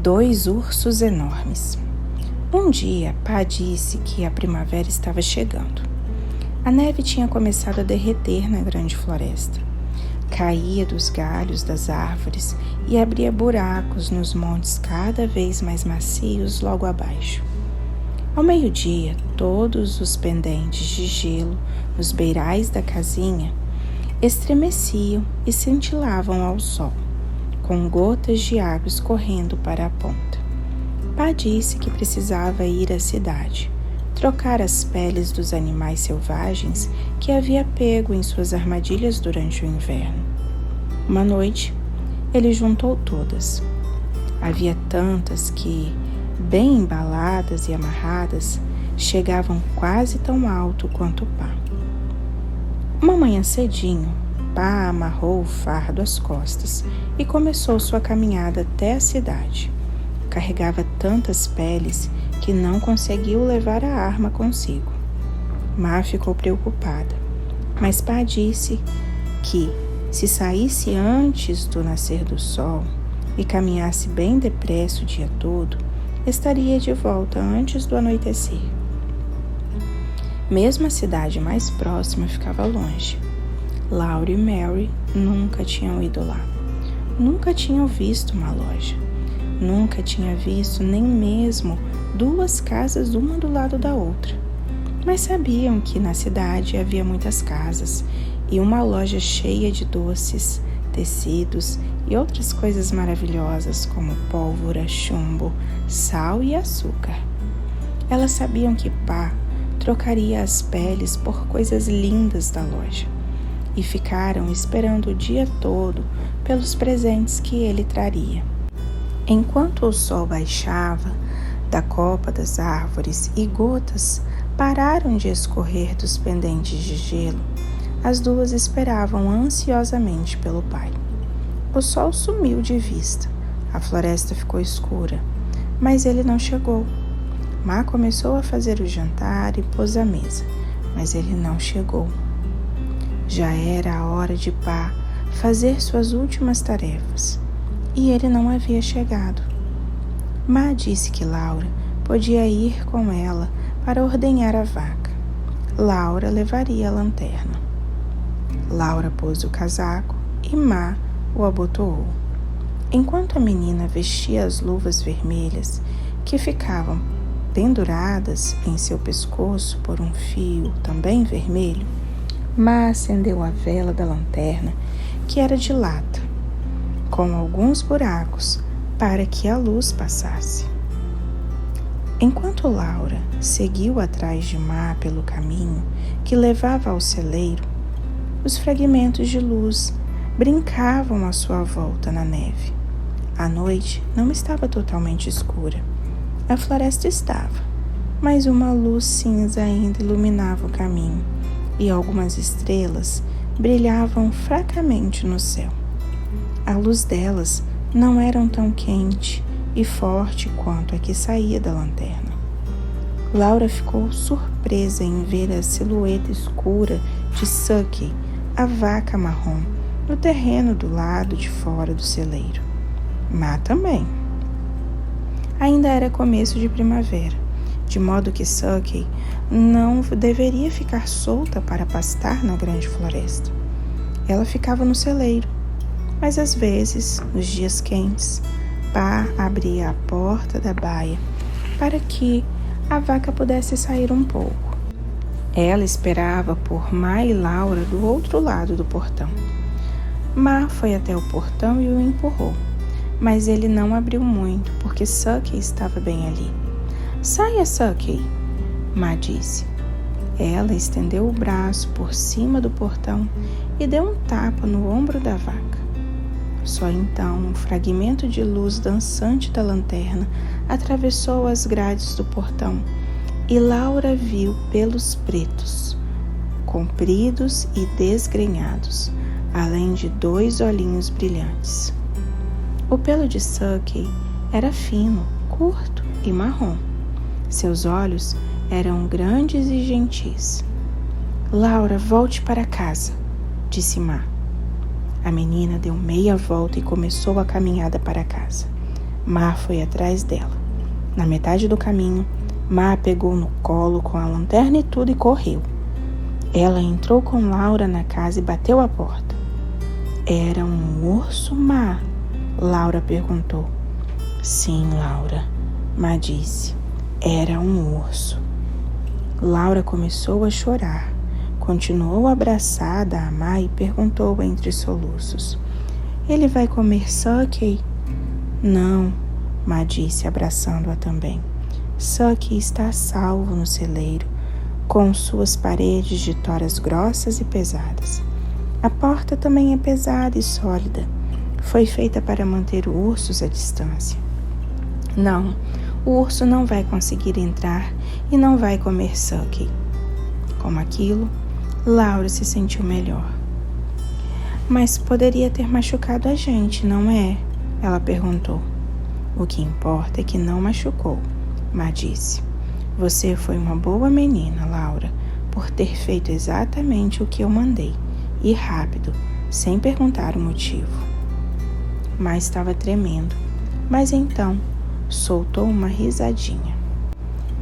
Dois ursos enormes. Um dia, Pá disse que a primavera estava chegando. A neve tinha começado a derreter na grande floresta. Caía dos galhos das árvores e abria buracos nos montes cada vez mais macios logo abaixo. Ao meio-dia, todos os pendentes de gelo nos beirais da casinha estremeciam e cintilavam ao sol, com gotas de água escorrendo para a ponta. Pá disse que precisava ir à cidade, trocar as peles dos animais selvagens que havia pego em suas armadilhas durante o inverno. Uma noite, ele juntou todas. Havia tantas que, bem embaladas e amarradas, chegavam quase tão alto quanto Pá. Uma manhã cedinho, Pá amarrou o fardo às costas e começou sua caminhada até a cidade. Carregava tantas peles que não conseguiu levar a arma consigo. Má ficou preocupada, mas Pá disse que, se saísse antes do nascer do sol e caminhasse bem depressa o dia todo, estaria de volta antes do anoitecer. Mesmo a cidade mais próxima ficava longe. Laura e Mary nunca tinham ido lá. Nunca tinham visto uma loja. Nunca tinha visto nem mesmo duas casas uma do lado da outra. Mas sabiam que na cidade havia muitas casas e uma loja cheia de doces, tecidos e outras coisas maravilhosas como pólvora, chumbo, sal e açúcar. Elas sabiam que Pá trocaria as peles por coisas lindas da loja e ficaram esperando o dia todo pelos presentes que ele traria. Enquanto o sol baixava da copa das árvores e gotas pararam de escorrer dos pendentes de gelo, as duas esperavam ansiosamente pelo pai. O sol sumiu de vista, a floresta ficou escura, mas ele não chegou. Má começou a fazer o jantar e pôs a mesa, mas ele não chegou. Já era a hora de Pá fazer suas últimas tarefas, e ele não havia chegado. Má disse que Laura podia ir com ela para ordenhar a vaca. Laura levaria a lanterna. Laura pôs o casaco e Má o abotoou. Enquanto a menina vestia as luvas vermelhas que ficavam penduradas em seu pescoço por um fio também vermelho, Má acendeu a vela da lanterna, que era de lata, com alguns buracos para que a luz passasse. Enquanto Laura seguiu atrás de Má pelo caminho que levava ao celeiro, os fragmentos de luz brincavam à sua volta na neve. A noite não estava totalmente escura. A floresta estava, mas uma luz cinza ainda iluminava o caminho e algumas estrelas brilhavam fracamente no céu. A luz delas não era tão quente e forte quanto a que saía da lanterna. Laura ficou surpresa em ver a silhueta escura de Sucky, a vaca marrom, no terreno do lado de fora do celeiro. Má também. Ainda era começo de primavera, de modo que Sucky não deveria ficar solta para pastar na grande floresta. Ela ficava no celeiro, mas às vezes, nos dias quentes, Pá abria a porta da baia para que a vaca pudesse sair um pouco. Ela esperava por Má e Laura do outro lado do portão. Má foi até o portão e o empurrou, mas ele não abriu muito porque Sucky estava bem ali. "Saia, Sucky", Má disse. Ela estendeu o braço por cima do portão e deu um tapa no ombro da vaca. Só então um fragmento de luz dançante da lanterna atravessou as grades do portão e Laura viu pelos pretos, compridos e desgrenhados, além de 2 olhinhos brilhantes. O pelo de Sucky era fino, curto e marrom. Seus olhos eram grandes e gentis. "Laura, volte para casa", disse Má. A menina deu meia volta e começou a caminhada para casa. Ma foi atrás dela. Na metade do caminho, Ma pegou no colo com a lanterna e tudo e correu. Ela entrou com Laura na casa e bateu a porta. Era um urso, Ma? Laura perguntou. Sim, Laura, Ma disse. Era um urso. Laura começou a chorar. Continuou abraçada a Ma e perguntou entre soluços. Ele vai comer Sucky? Não, Ma disse, abraçando-a também. Sucky está a salvo no celeiro, com suas paredes de toras grossas e pesadas. A porta também é pesada e sólida. Foi feita para manter os ursos à distância. Não, o urso não vai conseguir entrar e não vai comer Sucky. Com aquilo, Laura se sentiu melhor. Mas poderia ter machucado a gente, não é? Ela perguntou. O que importa é que não machucou, Ma disse. Você foi uma boa menina, Laura, por ter feito exatamente o que eu mandei, e rápido, sem perguntar o motivo. Ma estava tremendo, mas então soltou uma risadinha.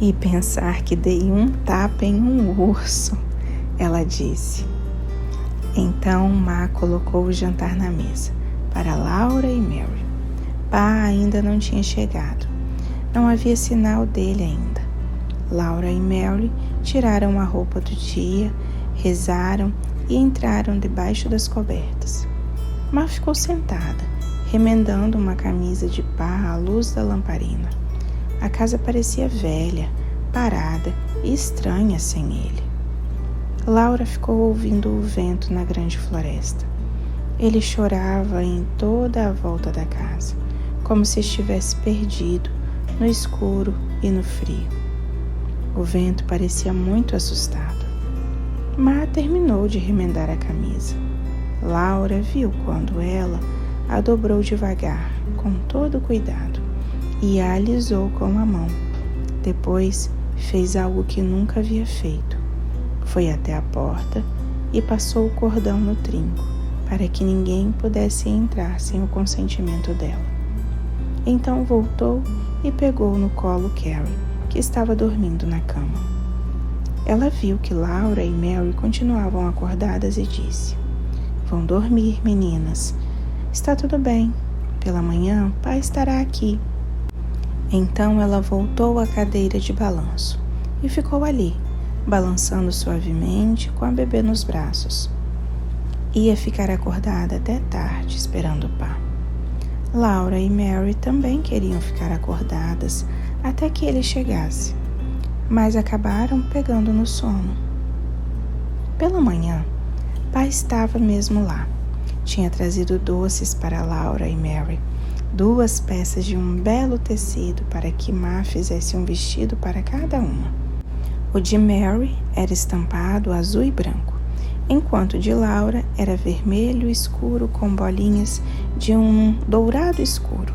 E pensar que dei um tapa em um urso, ela disse. Então Ma colocou o jantar na mesa, para Laura e Mary. Pa ainda não tinha chegado. Não havia sinal dele ainda. Laura e Mary tiraram a roupa do dia, rezaram e entraram debaixo das cobertas. Ma ficou sentada, remendando uma camisa de Pa à luz da lamparina. A casa parecia velha, parada e estranha sem ele. Laura ficou ouvindo o vento na grande floresta. Ele chorava em toda a volta da casa, como se estivesse perdido, no escuro e no frio. O vento parecia muito assustado. Ma terminou de remendar a camisa. Laura viu quando ela a dobrou devagar, com todo cuidado, e a alisou com a mão. Depois fez algo que nunca havia feito. Foi até a porta e passou o cordão no trinco, para que ninguém pudesse entrar sem o consentimento dela. Então voltou e pegou no colo Carrie, que estava dormindo na cama. Ela viu que Laura e Mary continuavam acordadas e disse: Vão dormir, meninas. Está tudo bem. Pela manhã, pai estará aqui. Então ela voltou à cadeira de balanço e ficou ali, balançando suavemente com a bebê nos braços. Ia ficar acordada até tarde, esperando o pá. Laura e Mary também queriam ficar acordadas até que ele chegasse, mas acabaram pegando no sono. Pela manhã, pai estava mesmo lá. Tinha trazido doces para Laura e Mary, 2 peças de um belo tecido para que Ma fizesse um vestido para cada uma. O de Mary era estampado azul e branco, enquanto o de Laura era vermelho escuro com bolinhas de um dourado escuro.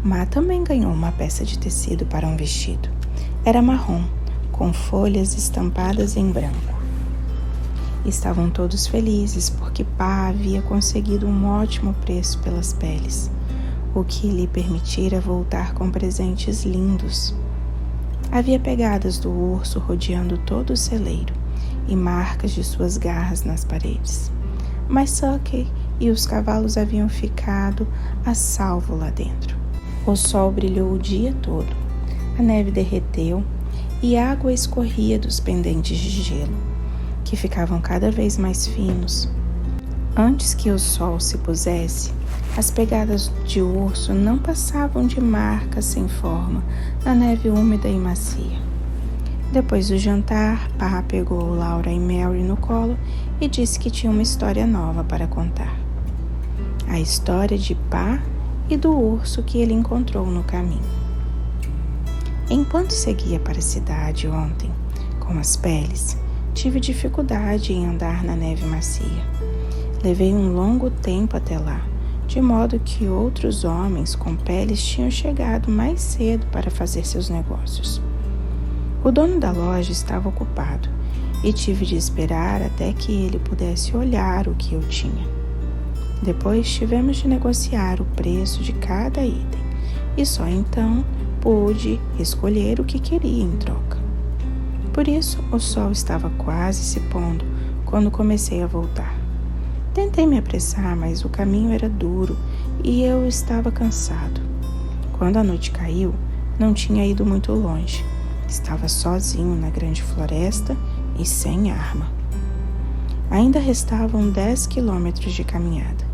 Ma também ganhou uma peça de tecido para um vestido. Era marrom, com folhas estampadas em branco. Estavam todos felizes porque Pa havia conseguido um ótimo preço pelas peles, o que lhe permitira voltar com presentes lindos. Havia pegadas do urso rodeando todo o celeiro e marcas de suas garras nas paredes. Mas Sucky e os cavalos haviam ficado a salvo lá dentro. O sol brilhou o dia todo, a neve derreteu e a água escorria dos pendentes de gelo, que ficavam cada vez mais finos. Antes que o sol se pusesse, as pegadas de urso não passavam de marcas sem forma na neve úmida e macia. Depois do jantar, Pa pegou Laura e Mary no colo e disse que tinha uma história nova para contar. A história de Pa e do urso que ele encontrou no caminho. Enquanto seguia para a cidade ontem, com as peles, tive dificuldade em andar na neve macia. Levei um longo tempo até lá, de modo que outros homens com peles tinham chegado mais cedo para fazer seus negócios. O dono da loja estava ocupado e tive de esperar até que ele pudesse olhar o que eu tinha. Depois tivemos de negociar o preço de cada item, e só então pude escolher o que queria em troca. Por isso, o sol estava quase se pondo quando comecei a voltar. Tentei me apressar, mas o caminho era duro e eu estava cansado. Quando a noite caiu, não tinha ido muito longe. Estava sozinho na grande floresta e sem arma. Ainda restavam 10 quilômetros de caminhada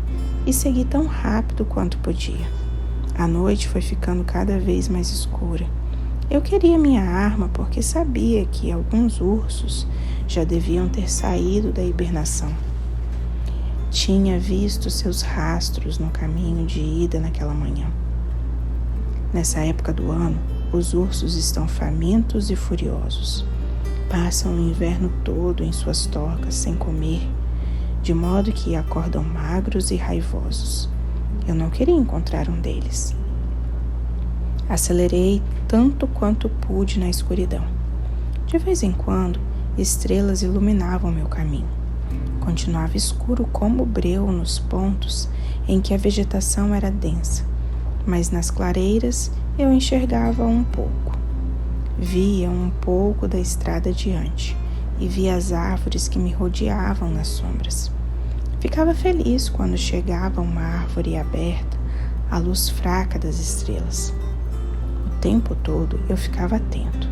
e segui tão rápido quanto podia. A noite foi ficando cada vez mais escura. Eu queria minha arma porque sabia que alguns ursos já deviam ter saído da hibernação. Tinha visto seus rastros no caminho de ida naquela manhã. Nessa época do ano, os ursos estão famintos e furiosos. Passam o inverno todo em suas tocas sem comer, de modo que acordam magros e raivosos. Eu não queria encontrar um deles. Acelerei tanto quanto pude na escuridão. De vez em quando, estrelas iluminavam meu caminho. Continuava escuro como breu nos pontos em que a vegetação era densa, mas nas clareiras eu enxergava um pouco. Via um pouco da estrada adiante e via as árvores que me rodeavam nas sombras. Ficava feliz quando chegava a uma árvore aberta à luz fraca das estrelas. O tempo todo eu ficava atento,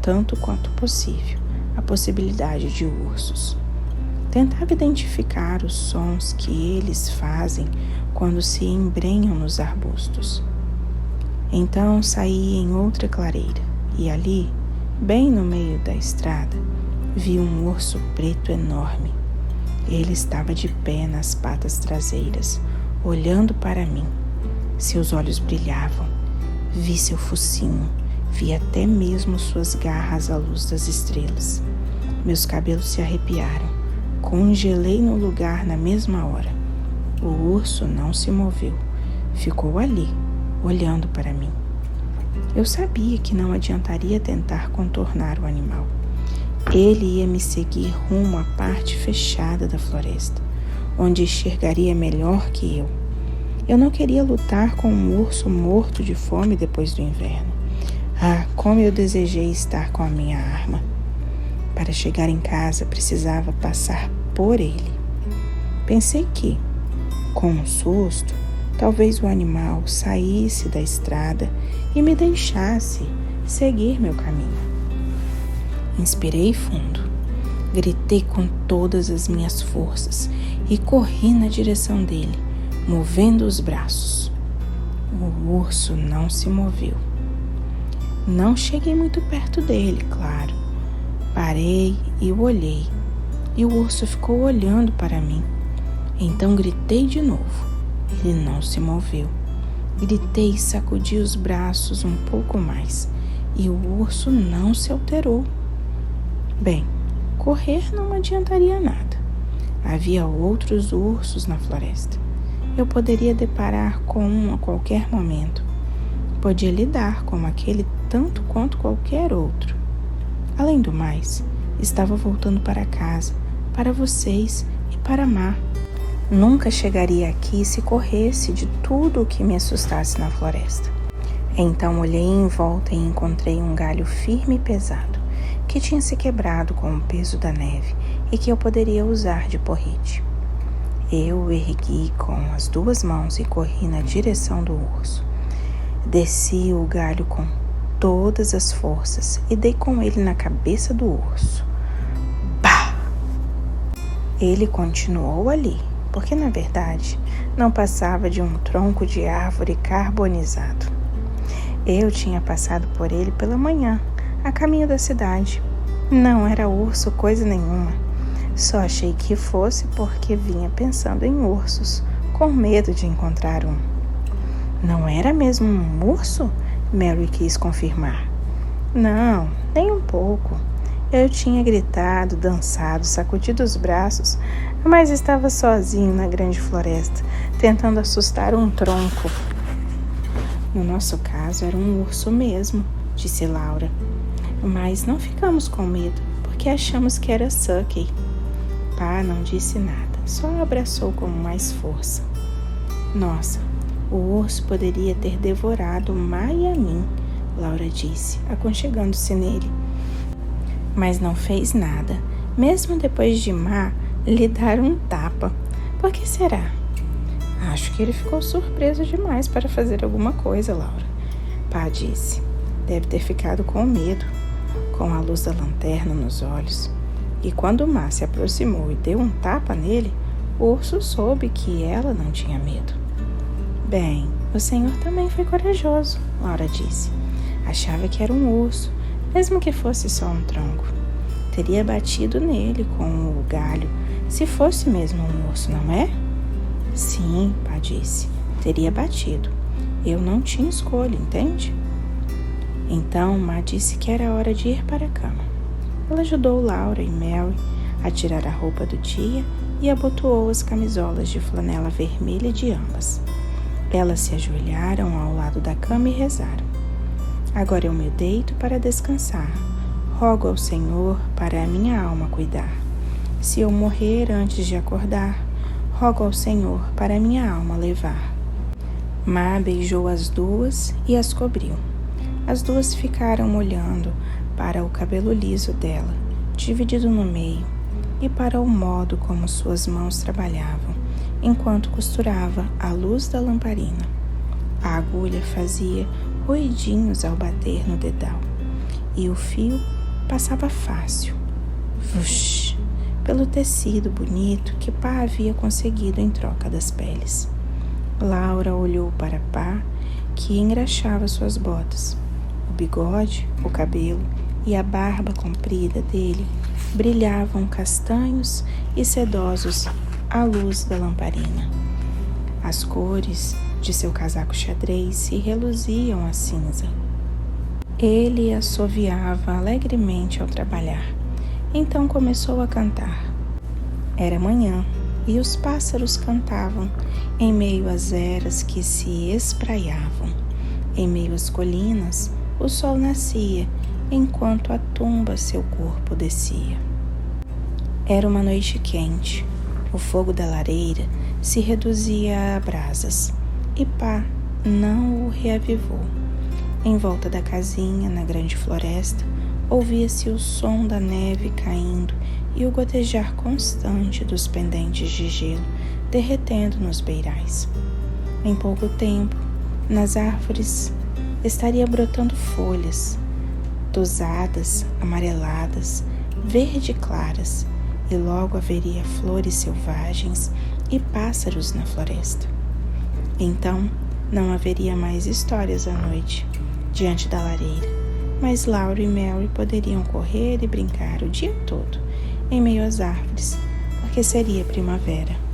tanto quanto possível, à possibilidade de ursos. Tentava identificar os sons que eles fazem quando se embrenham nos arbustos. Então saí em outra clareira e ali, bem no meio da estrada, vi um urso preto enorme. Ele estava de pé nas patas traseiras, olhando para mim. Seus olhos brilhavam. Vi seu focinho, vi até mesmo suas garras à luz das estrelas. Meus cabelos se arrepiaram. Congelei no lugar na mesma hora. O urso não se moveu. Ficou ali, olhando para mim. Eu sabia que não adiantaria tentar contornar o animal. Ele ia me seguir rumo à parte fechada da floresta, onde enxergaria melhor que eu. Eu não queria lutar com um urso morto de fome depois do inverno. Ah, como eu desejei estar com a minha arma. Para chegar em casa, precisava passar por ele. Pensei que, com um susto, talvez o animal saísse da estrada e me deixasse seguir meu caminho. Inspirei fundo, gritei com todas as minhas forças e corri na direção dele, movendo os braços. O urso não se moveu. Não cheguei muito perto dele, claro. Parei e o olhei, e o urso ficou olhando para mim. Então gritei de novo. Ele não se moveu. Gritei e sacudi os braços um pouco mais, e o urso não se alterou. Bem, correr não adiantaria nada. Havia outros ursos na floresta. Eu poderia deparar com um a qualquer momento. Podia lidar com aquele tanto quanto qualquer outro. Além do mais, estava voltando para casa, para vocês e para Mar. Nunca chegaria aqui se corresse de tudo o que me assustasse na floresta. Então olhei em volta e encontrei um galho firme e pesado, que tinha se quebrado com o peso da neve e que eu poderia usar de porrete. Eu o ergui com as 2 mãos e corri na direção do urso. Desci o galho com todas as forças e dei com ele na cabeça do urso. Bah! Ele continuou ali, porque na verdade não passava de um tronco de árvore carbonizado. Eu tinha passado por ele pela manhã, a caminho da cidade. Não era urso coisa nenhuma. Só achei que fosse porque vinha pensando em ursos, com medo de encontrar um. Não era mesmo um urso? Mary quis confirmar. Não, nem um pouco. Eu tinha gritado, dançado, sacudido os braços, mas estava sozinho na grande floresta, tentando assustar um tronco. No nosso caso, era um urso mesmo, disse Laura. Mas não ficamos com medo, porque achamos que era Suckey. Pá não disse nada, só abraçou com mais força. Nossa, O urso poderia ter devorado Ma e a mim, Laura disse, aconchegando-se nele. Mas não fez nada, mesmo depois de Ma lhe dar um tapa. Por que será? Acho que ele ficou surpreso demais para fazer alguma coisa, Laura. Pá disse. Deve ter ficado com medo, com a luz da lanterna nos olhos. E quando Ma se aproximou e deu um tapa nele, o urso soube que ela não tinha medo. Bem, o senhor também foi corajoso, Laura disse. Achava que era um urso, mesmo que fosse só um tronco. Teria batido nele com o galho, se fosse mesmo um urso, não é? Sim, Pá disse, teria batido. Eu não tinha escolha, entende? Então, Ma disse que era hora de ir para a cama. Ela ajudou Laura e Mary a tirar a roupa do dia e abotoou as camisolas de flanela vermelha de ambas. Elas se ajoelharam ao lado da cama e rezaram. Agora eu me deito para descansar. Rogo ao Senhor para a minha alma cuidar. Se eu morrer antes de acordar, rogo ao Senhor para a minha alma levar. Ma beijou as duas e as cobriu. As duas ficaram olhando para o cabelo liso dela, dividido no meio, e para o modo como suas mãos trabalhavam, enquanto costurava à luz da lamparina. A agulha fazia ruidinhos ao bater no dedal, e o fio passava fácil, vush, pelo tecido bonito que Pá havia conseguido em troca das peles. Laura olhou para Pá, que engraxava suas botas. O bigode, o cabelo e a barba comprida dele brilhavam castanhos e sedosos à luz da lamparina. As cores de seu casaco xadrez se reluziam a cinza. Ele assoviava alegremente ao trabalhar. Então começou a cantar. Era manhã e os pássaros cantavam em meio às eras que se espraiavam. Em meio às colinas, o sol nascia, enquanto a tumba seu corpo descia. Era uma noite quente. O fogo da lareira se reduzia a brasas, e Pá não o reavivou. Em volta da casinha, na grande floresta, ouvia-se o som da neve caindo e o gotejar constante dos pendentes de gelo derretendo nos beirais. Em pouco tempo, nas árvores estaria brotando folhas, tosadas, amareladas, verde claras, e logo haveria flores selvagens e pássaros na floresta. Então, não haveria mais histórias à noite, diante da lareira, mas Laura e Mary poderiam correr e brincar o dia todo, em meio às árvores, porque seria primavera.